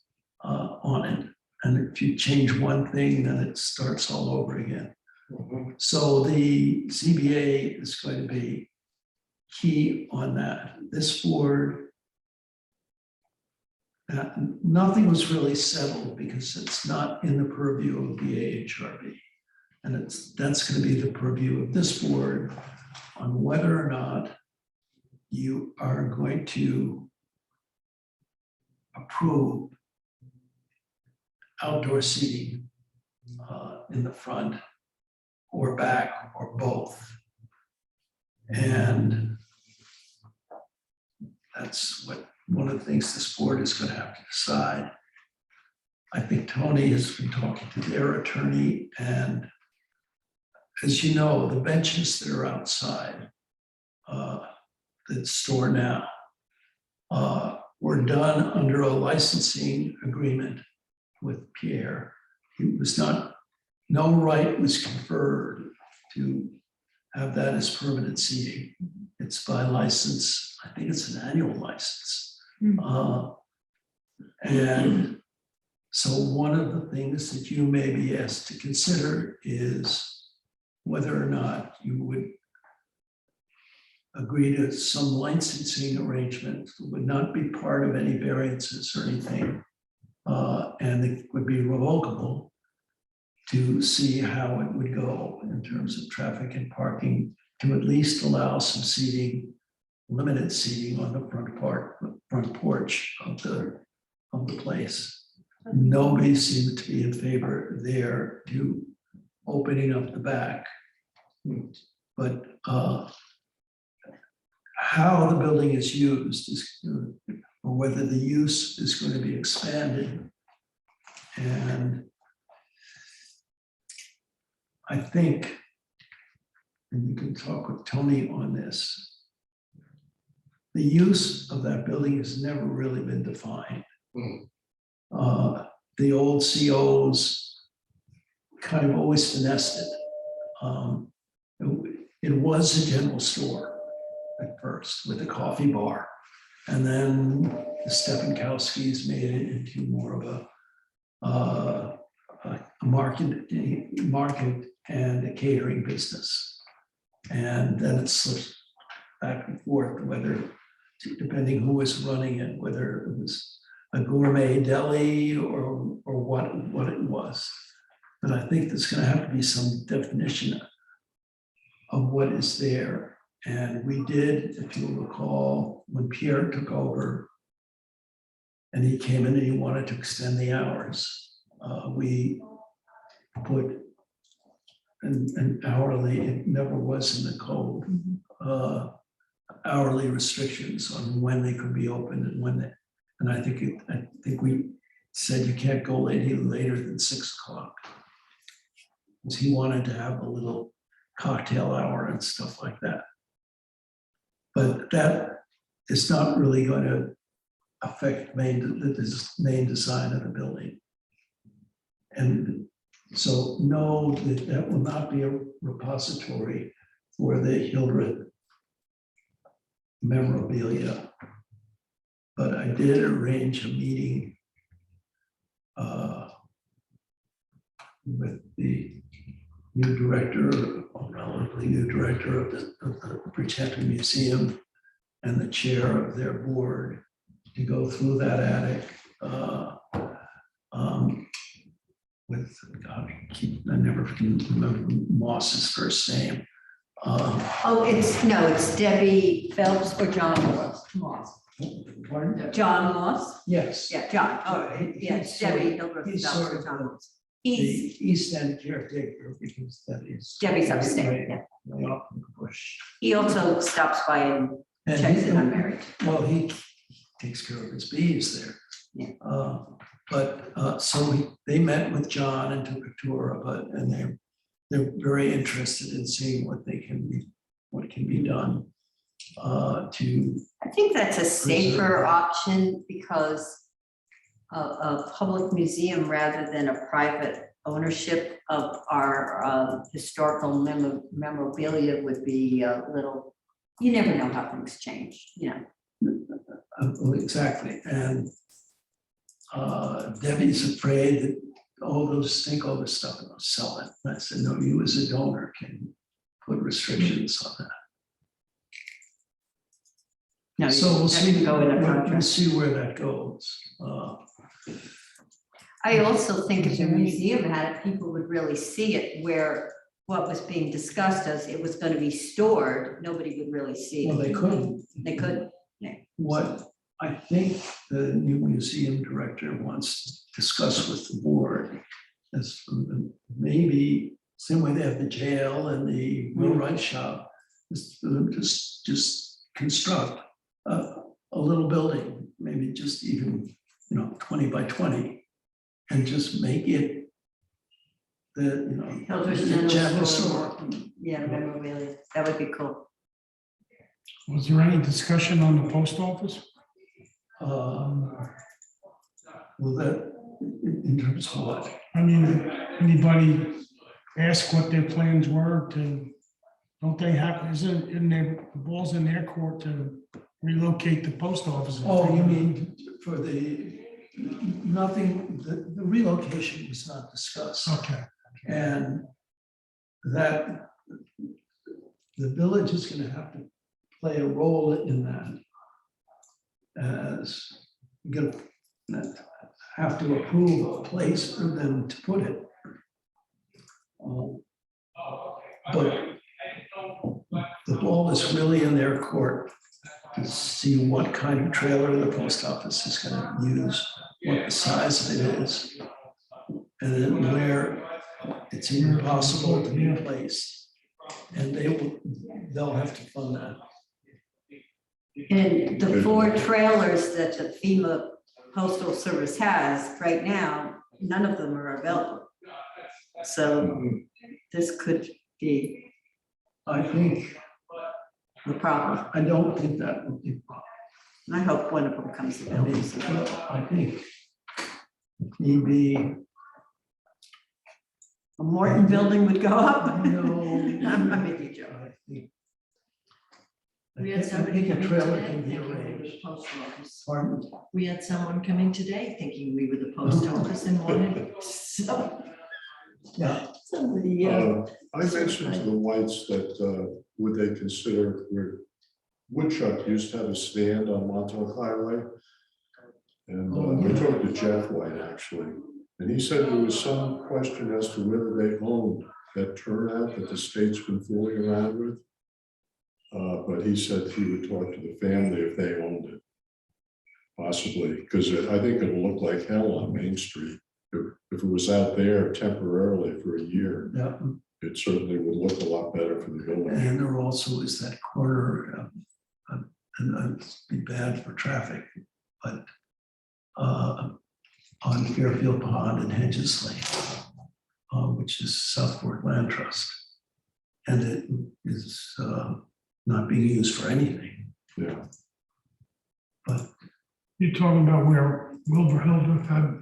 S2: on it. And if you change one thing, then it starts all over again. So the ZBA is going to be key on that. This board, nothing was really settled because it's not in the purview of the AHRB. And that's going to be the purview of this board on whether or not you are going to approve outdoor seating in the front or back or both. And that's one of the things this board is going to have to decide. I think Tony has been talking to their attorney, and as you know, the benches that are outside that store now were done under a licensing agreement with Pierre. No right was conferred to have that as permanent seating. It's by license. I think it's an annual license. And so one of the things that you may be asked to consider is whether or not you would agree to some licensing arrangement that would not be part of any variances or anything, And it would be revocable to see how it would go in terms of traffic and parking, to at least allow some seating, limited seating on the front porch of the place. Nobody seemed to be in favor there to opening up the back. But how the building is used is, or whether the use is going to be expanded. And I think, and you can talk with Tony on this, the use of that building has never really been defined. The old COs kind of always finessed it. It was a general store at first with a coffee bar. And then the Stepankowskis made it into more of a market and a catering business. And then it slipped back and forth, whether, depending who was running it, whether it was a gourmet deli or what it was. But I think there's going to have to be some definition of what is there. And we did, if you'll recall, when Pierre took over and he came in and he wanted to extend the hours, we put an hourly, it never was in the code, hourly restrictions on when they could be open and when they, and I think we said you can't go any later than 6 o'clock. Because he wanted to have a little cocktail hour and stuff like that. But that is not really going to affect the main design of the building. And so no, that will not be a repository for the Hildreth memorabilia. But I did arrange a meeting with the new director, or relatively new director of the Britannica Museum and the chair of their board to go through that attic with, God, I never can remember Moss's first name.
S3: Oh, it's Debbie Phelps or John Moss.
S2: Pardon?
S3: John Moss?
S2: Yes.
S3: Yeah, John, oh, yeah, it's Debbie Hildreth
S2: He's
S3: Phelps
S2: sort
S3: or
S2: of
S3: John
S2: the
S3: Moss. He's,
S2: East End caretaker, because that is.
S3: Debbie's upstate, yeah.
S2: Way off in the bush.
S3: he also stops by and checks in on Mary.
S2: Well, he takes care of his bees there.
S3: Yeah.
S2: So they met with John and took a tour of it, and they're very interested in seeing what can be done to.
S3: I think that's a safer option because a public museum rather than a private ownership of our historical memorabilia would be a little, you never know how things change, you know.
S2: Exactly, and Debbie's afraid that all those takeover stuff and they'll sell it. And I said, no, you as a donor can put restrictions on that.
S3: No,
S2: So we'll
S3: that
S2: see,
S3: can go in a
S2: we'll
S3: contract.
S2: see where that goes.
S3: I also think if the museum had it, people would really see it where what was being discussed as it was going to be stored, nobody would really see
S2: Well,
S3: it.
S2: they couldn't.
S3: They could.
S2: What I think the new museum director wants to discuss with the board is maybe same way they have the jail and the millwright shop, is for them to just construct a little building, maybe just even 20 by 20, and just make it the
S3: Hildreth
S2: general
S3: store.
S2: store.
S3: Yeah, memorabilia, that would be cool.
S6: Was there any discussion on the post office?
S2: Well, that in terms of what?
S6: I mean, anybody ask what their plans were to, don't they have, isn't in their, the ball's in their court to relocate the post office?
S2: Oh, you mean for nothing, the relocation was not discussed.
S6: Okay,
S2: And that the village is going to have to play a role in that. As you got to have to approve a place for them to put it. But the ball is really in their court to see what kind of trailer the post office is gonna use, what the size of it is, and then where it's even possible to be placed. And they'll have to fund that.
S3: And the 4 trailers that the FEMA Postal Service has right now, none of them are available. So this could be
S2: I think,
S3: the problem.
S2: I don't think that would be,
S3: I hope one of them comes
S2: I mean,
S3: available.
S2: I think maybe,
S3: A Morton building would go up.
S2: no.
S3: I'm making a joke.
S2: I think-
S1: We had
S2: I
S1: somebody
S2: think a
S1: come in
S2: trailer
S1: today
S2: can be
S1: thinking we were the
S2: arranged.
S1: post office.
S2: Pardon?
S1: We had someone come in today thinking we were the post office and wanted
S2: Yeah,
S1: somebody,
S7: I mentioned to the Whites that would they consider where Woodchuck used to have a stand on Montauk Highway. And I talked to Jeff White actually, and he said there was some question as to whether they owned that turnout that the state's been fooling around with. But he said he would talk to the family if they owned it. Possibly, because I think it'll look like hell on Main Street. If it was out there temporarily for a year,
S2: yeah.
S7: it certainly would look a lot better for the village.
S2: And there also is that corner, and it'd be bad for traffic, but on Fairfield Pond and Hedges Lane, which is Southport Land Trust. And it is not being used for anything.
S7: Yeah,
S2: But
S6: You're talking about where Wilbur Hildreth had,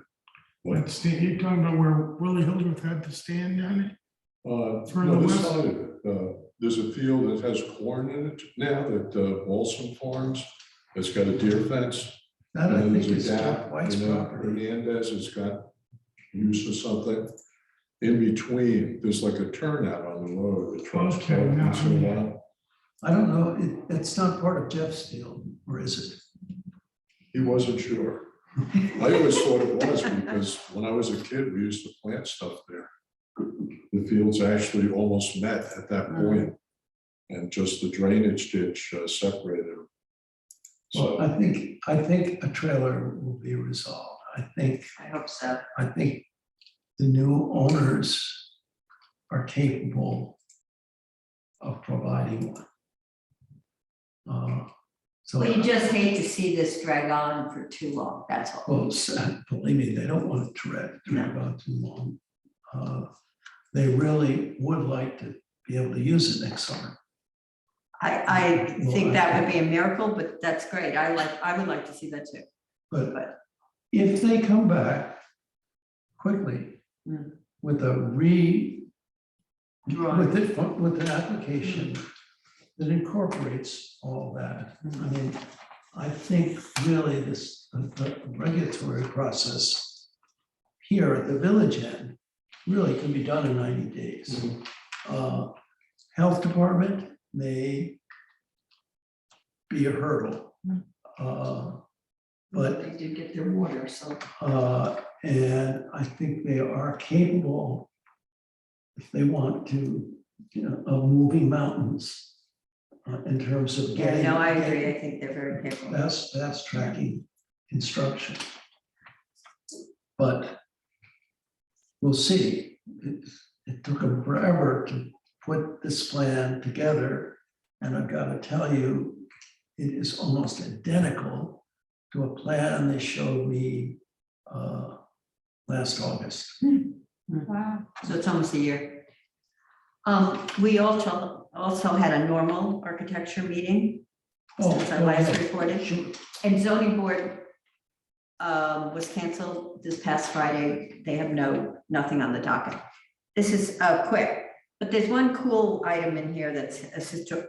S7: What?
S6: that stand, you're talking about where Willie Hildreth had to stand on it? Further
S7: no, this
S6: west?
S7: side of it, there's a field that has corn in it now that Olson farms. It's got a deer fence.
S2: that I
S7: And
S2: think
S7: there's
S2: is
S7: a
S2: Jeff
S7: gap,
S2: White's
S7: and then
S2: property.
S7: Hernandez has got use of something. In between, there's like a turnout on the road. The trucks
S6: Okay,
S7: park
S6: now
S7: once in a
S6: I'm-
S7: while.
S2: I don't know, it's not part of Jeff's field, or is it?
S7: He wasn't sure. I always thought it was because when I was a kid, we used to plant stuff there. The fields actually almost met at that point, and just the drainage ditch separated them.
S2: Well,
S7: So,
S2: I think a trailer will be resolved. I think
S1: hope so.
S2: the new owners are capable of providing one. So,
S3: Well, you just hate to see this drag on for too long, that's all.
S2: well, believe me, they don't want it to drag on too long. They really would like to be able to use it next summer.
S3: I
S2: Well,
S3: think that would be a miracle, but that's great. I would like to see that too.
S2: But if they come back quickly
S3: Mm.
S2: with a with an application that incorporates all that, I mean, I think really the regulatory process here at the village end really can be done in 90 days. Health department may be a hurdle. But
S1: They did get their water, so.
S2: and I think they are capable, if they want to, of moving mountains in terms of
S3: Yeah,
S2: getting.
S3: no, I agree. I think they're very capable.
S2: Fast tracking construction. But we'll see. It took them forever to put this plan together. And I've got to tell you, it is almost identical to a plan they showed me last August.
S4: Wow.
S3: So it's almost a year. We also had a normal architecture meeting since I last reported.
S2: Sure.
S3: And zoning board was canceled this past Friday. They have nothing on the docket. This is quick, but there's one cool item in here that's a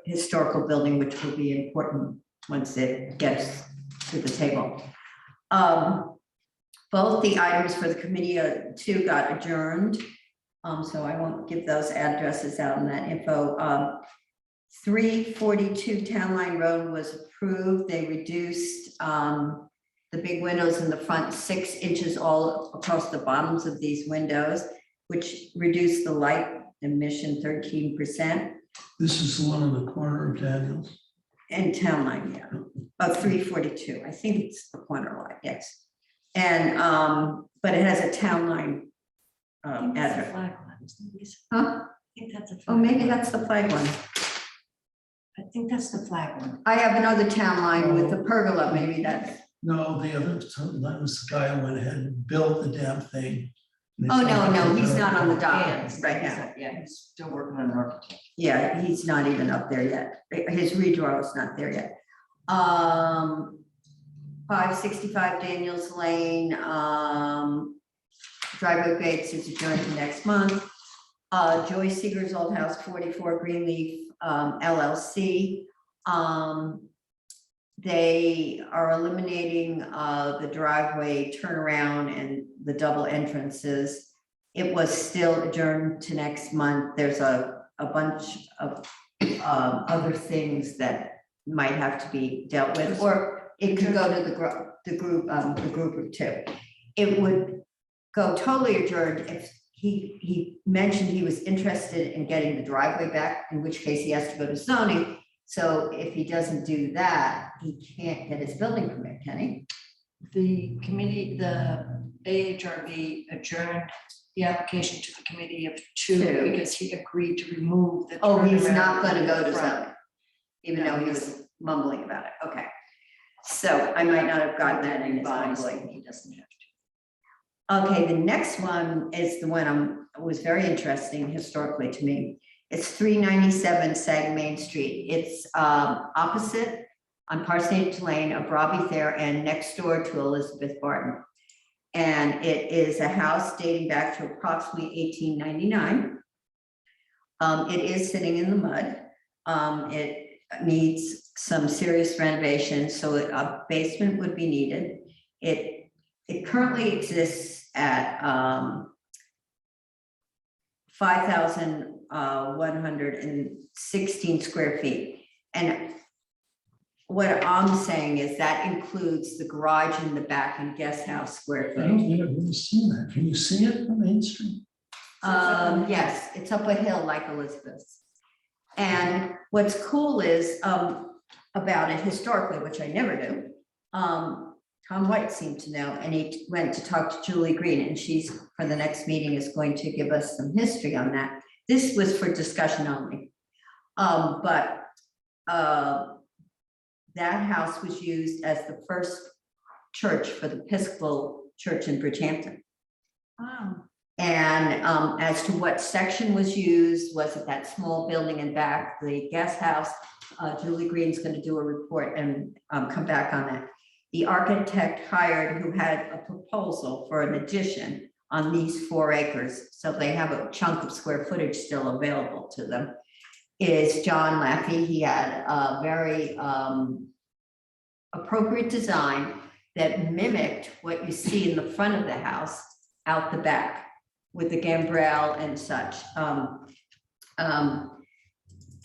S3: historical building, which will be important once it gets to the table. Both the items for the committee two got adjourned. So I won't give those addresses out and that info. 342 Town Line Road was approved. They reduced the big windows in the front, 6 inches all across the bottoms of these windows, which reduce the light emission 13%.
S2: This is the one on the corner of Daniels.
S3: And town line, yeah, of 342, I think it's the corner line, yes. And, but it has a town line address.
S1: Flag one, isn't it, Lisa?
S3: Huh?
S1: I think that's a.
S3: Oh, maybe that's the flag one.
S1: I think that's the flag one.
S3: I have another town line with the pergola, maybe that's,
S2: No, the other, that was the guy who went ahead and built the damn thing.
S3: oh, no, he's not on the dock
S1: Yeah,
S3: right now.
S1: Yeah, he's still working on an architect.
S3: Yeah, he's not even up there yet. His redraw is not there yet. 565 Daniels Lane, driveway grades is adjourned to next month. Joy Seeger's Old House, 44 Greenleaf LLC. They are eliminating the driveway turnaround and the double entrances. It was still adjourned to next month. There's a bunch of other things that might have to be dealt with, or it could go to the group of 2. It would go totally adjourned if he mentioned he was interested in getting the driveway back, in which case he has to go to zoning. So if he doesn't do that, he can't get his building permit, can he?
S1: The committee, the AHRB adjourned the application to the committee of 2 because he agreed to remove the.
S3: Oh, he's
S1: turnaround
S3: not gonna go to
S1: front.
S3: zoning, even though he was mumbling about it, okay. So I might not have gotten that in his mumbling.
S1: He doesn't have to.
S3: Okay, the next one is the one was very interesting historically to me. It's 397 Sag Main Street. It's opposite on Parsonage Lane of Robbie Thayer and next door to Elizabeth Barton. And it is a house dating back to approximately 1899. It is sitting in the mud. It needs some serious renovation, so a basement would be needed. It currently exists at 5,116 square feet. And what I'm saying is that includes the garage in the back and guest house square
S2: I don't
S3: footage.
S2: think I've ever seen that. Can you see it from Main Street?
S3: Yes, it's up a hill like Elizabeth's. And what's cool is about it historically, which I never knew, Tom White seemed to know, and he went to talk to Julie Green, and she's, for the next meeting, is going to give us some history on that. This was for discussion only. But that house was used as the first church for the Episcopal Church in Bridgehampton.
S1: Wow.
S3: And as to what section was used, was it that small building in back, the guest house? Julie Green's going to do a report and come back on that. The architect hired, who had a proposal for an addition on these 4 acres, so they have a chunk of square footage still available to them, is John Laffey. He had a very appropriate design that mimicked what you see in the front of the house out the back with the gambrel and such.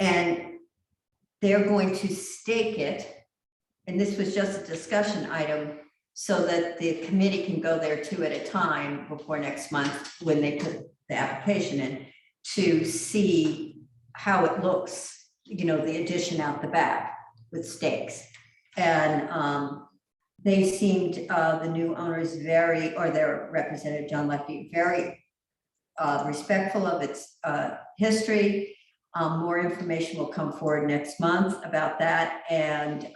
S3: And they're going to stake it, and this was just a discussion item, so that the committee can go there 2 at a time before next month when they put the application in, to see how it looks, you know, the addition out the back with stakes. And they seemed, the new owners very, or their representative, John Lefty, very respectful of its history. More information will come forward next month about that. And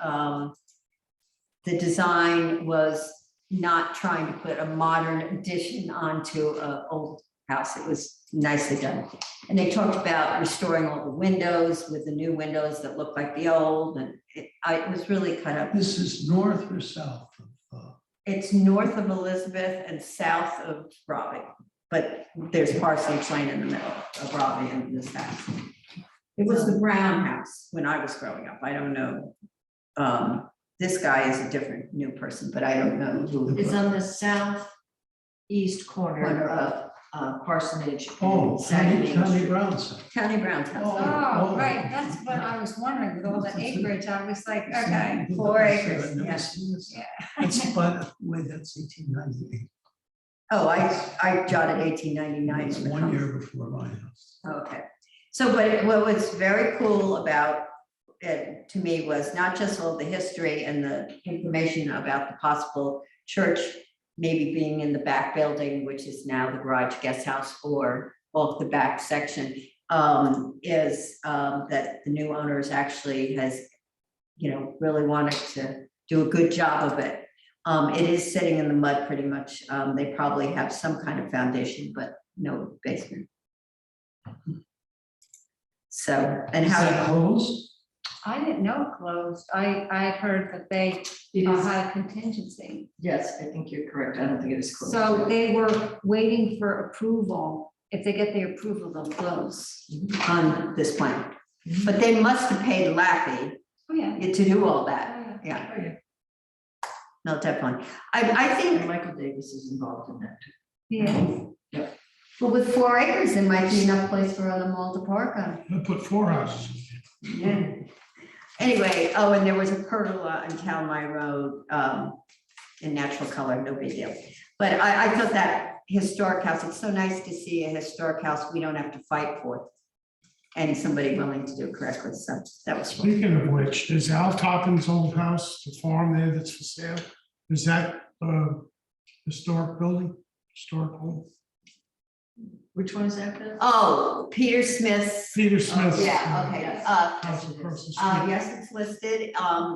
S3: the design was not trying to put a modern addition onto an old house. It was nicely done. And they talked about restoring all the windows with the new windows that look like the old. And it was really kind of.
S2: This is north or south of,
S3: It's north of Elizabeth and south of Robbie, but there's Parsonage Lane in the middle of Robbie and this house. It was the Brown house when I was growing up. I don't know. This guy is a different new person, but I don't know who.
S1: It's on the southeast corner
S3: Corner
S1: of parsonage.
S2: Oh,
S1: and Saginaw
S2: Tony
S1: Street.
S2: Brown's.
S3: Tony Brown's house.
S4: Oh,
S2: Oh.
S4: right, that's what I was wondering with all that acreage, I was like, okay.
S3: 4 acres,
S2: I've never
S3: yeah.
S2: seen this.
S4: Yeah.
S2: That's, by the way, that's 1898.
S3: Oh, I jotted 1899.
S2: It's
S3: in the
S2: 1
S3: comments.
S2: year before my house.
S3: Okay, so but what was very cool about it to me was not just all the history and the information about the possible church maybe being in the back building, which is now the garage guest house or off the back section, is that the new owners actually has, really wanted to do a good job of it. It is sitting in the mud pretty much. They probably have some kind of foundation, but no basement. So, and
S2: Is that
S3: how,
S2: closed?
S4: I didn't know it closed. I heard that they
S1: It is,
S4: had a contingency.
S1: yes, I think you're correct. I don't think it is closed.
S4: So they were waiting for approval. If they get the approval, they'll close.
S3: on this plan, but they must have paid Laffey
S4: Oh, yeah.
S3: to do all
S4: Oh,
S3: that.
S4: yeah.
S3: Yeah. No, definitely. I
S1: And
S3: think,
S1: Michael Davis is involved in that too.
S4: Yeah.
S3: well, with 4 acres, there might be enough place for them all to park on.
S6: I put 4 houses.
S3: Yeah. Anyway, oh, and there was a pergola on Talmy Road, in natural color, no big deal. But I thought that historic house, it's so nice to see a historic house we don't have to fight for. And somebody willing to do it correctly, so that was fun.
S6: Speaking of which, is Al Toppin's old house, the farm there that's for sale, is that historic building, historic home?
S1: Which one is that, Bill?
S3: Oh, Peter Smith's.
S6: Peter Smith.
S3: Yeah, okay,
S6: House across the street.
S3: yes, it's listed,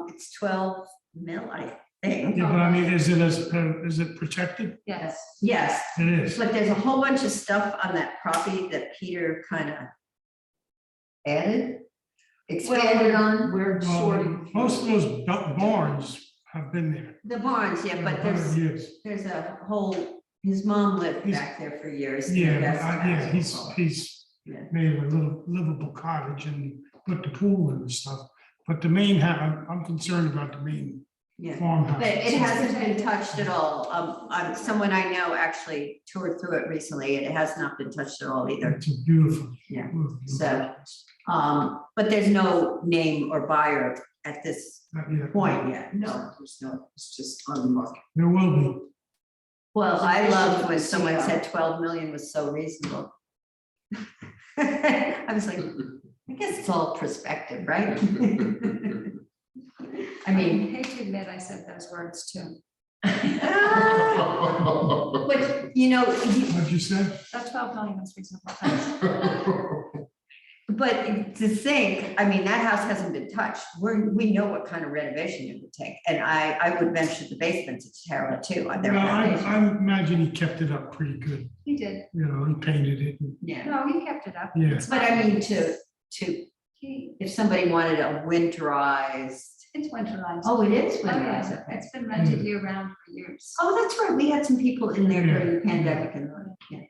S3: it's 12 mil, I think.
S6: Yeah, but I mean, is it protected?
S4: Yes.
S3: Yes,
S6: It is.
S3: but there's a whole bunch of stuff on that property that Peter kind of added, expanded on.
S1: We're
S6: Well,
S1: sorting.
S6: most of those barns have been there.
S3: The barns, yeah, but
S6: 100 years.
S3: there's a whole, his mom lived
S6: He's-
S3: back there for years.
S6: Yeah, but
S3: That's-
S6: yeah, he's
S3: Yeah.
S6: made a little livable cottage and put the pool in and stuff. But the main house, I'm concerned about the main
S3: Yeah.
S6: farmhouse.
S3: But it hasn't been touched at all. Someone I know actually toured through it recently, and it has not been touched at all either.
S6: It's a beautiful.
S3: Yeah,
S6: beautiful
S3: so-
S6: house.
S3: But there's no name or buyer at this
S6: Not yet.
S3: point yet.
S1: No, there's no, it's just on the market.
S6: There will be.
S3: Well, I loved when
S1: Yeah.
S3: someone said 12 million was so reasonable. I was like, I guess it's all perspective, right? I
S4: I
S3: mean,
S4: hate to admit I said those words too.
S3: but you know,
S6: What'd you say?
S4: That 12 million is reasonable.
S3: but to think, I mean, that house hasn't been touched. We know what kind of renovation it would take. And I would venture the basements at Tara too. They're
S6: Well, I
S3: foundation.
S6: imagine he kept it up pretty good.
S4: He did.
S6: You know, he painted it. and-
S3: Yeah,
S4: No, he kept it up.
S6: Yeah.
S4: It's
S3: but
S4: fine.
S3: I mean, to,
S4: He,
S3: if somebody wanted a winterized.
S4: it's winterized.
S3: Oh, it is
S4: Oh,
S3: winterized,
S4: yeah.
S3: okay.
S4: It's been rented year round for years.
S3: Oh, that's right. We had some people in there during the
S6: Yeah.
S3: pandemic and, yeah.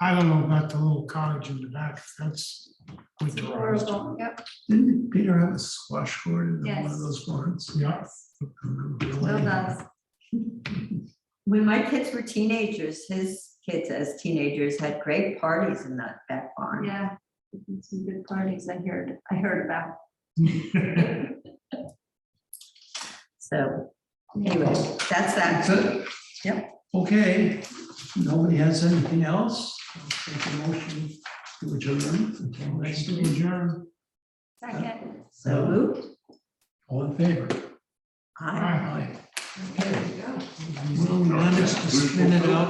S6: I don't know about the little cottage in the back. That's
S4: It's
S6: winterized.
S4: horrible. Yep.
S2: Didn't Peter have a squash court in one
S4: Yes.
S2: of those barns?
S6: Yeah.
S4: Still does.
S3: When my kids were teenagers, his kids as teenagers had great parties in that back barn.
S4: Yeah. Some good parties I heard about.
S3: So anyway, that's
S2: That's
S3: that.
S2: it?
S3: Yep.
S2: Okay, nobody has anything else? I'll take a motion to adjourn until next
S6: Motion to
S2: meeting.
S6: adjourn.
S4: Second.
S3: So moved.
S2: All in favor?
S3: Aye.
S6: Aye.
S2: Okay. Well, we managed to spin it out